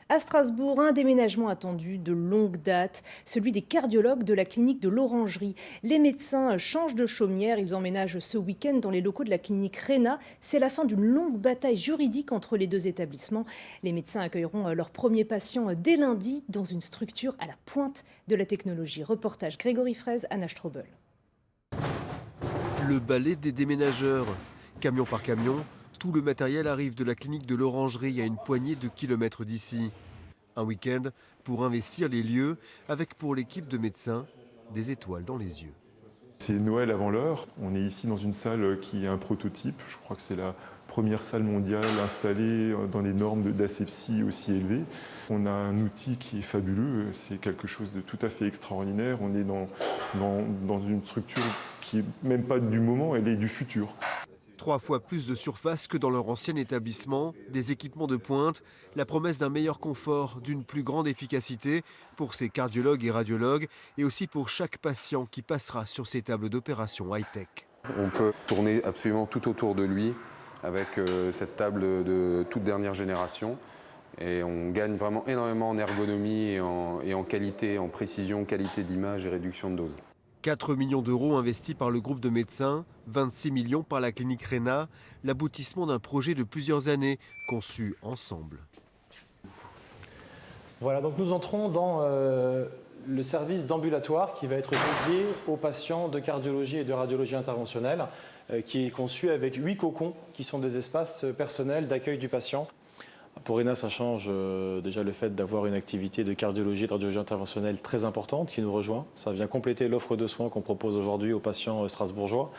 À Strasbourg, un déménagement attendu de longue date, celui des cardiologues de la clinique de l'Orangerie. Les médecins changent de chaumière, ils emménagent ce week-end dans les locaux de la clinique Réna. C'est la fin d'une longue bataille juridique entre les deux établissements. Les médecins accueilleront leurs premiers patients dès lundi dans une structure à la pointe de la technologie. Reportage Grégory Fraise, Anna Strobel. Le balai des déménageurs. Camion par camion, tout le matériel arrive de la clinique de l'Orangerie à une poignée de kilomètres d'ici. Un week-end pour investir les lieux avec pour l'équipe de médecins des étoiles dans les yeux. C'est Noël avant l'heure. On est ici dans une salle qui est un prototype. Je crois que c'est la première salle mondiale installée dans les normes d'asepsie aussi élevées. On a un outil qui est fabuleux. C'est quelque chose de tout à fait extraordinaire. On est dans une structure qui n'est même pas du moment, elle est du futur. 3 fois plus de surface que dans leur ancien établissement, des équipements de pointe, la promesse d'un meilleur confort, d'une plus grande efficacité pour ces cardiologues et radiologues et aussi pour chaque patient qui passera sur ces tables d'opération high-tech. On peut tourner absolument tout autour de lui avec cette table de toute dernière génération et on gagne vraiment énormément en ergonomie et en qualité, en précision, qualité d'image et réduction de dose. 4 millions d'euros investis par le groupe de médecins, 26 millions par la clinique Réna, l'aboutissement d'un projet de plusieurs années conçu ensemble. Voilà, donc nous entrons dans le service d'ambulatoire qui va être dédié aux patients de cardiologie et de radiologie interventionnelle, qui est conçu avec 8 cocons qui sont des espaces personnels d'accueil du patient. Pour Réna, ça change déjà le fait d'avoir une activité de cardiologie et de radiologie interventionnelle très importante qui nous rejoint. Ça vient compléter l'offre de soins qu'on propose aujourd'hui aux patients strasbourgeois.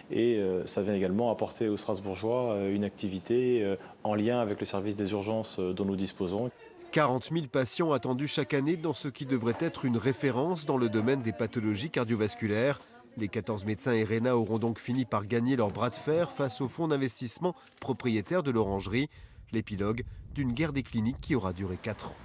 Et ça vient également apporter aux Strasbourgeois une activité en lien avec le service des urgences dont nous disposons. 40 000 patients attendus chaque année dans ce qui devrait être une référence dans le domaine des pathologies cardiovasculaires. Les 14 médecins et Réna auront donc fini par gagner leur bras de fer face au fonds d'investissement propriétaire de l'Orangerie. L'épilogue d'une guerre des cliniques qui aura duré 4 ans.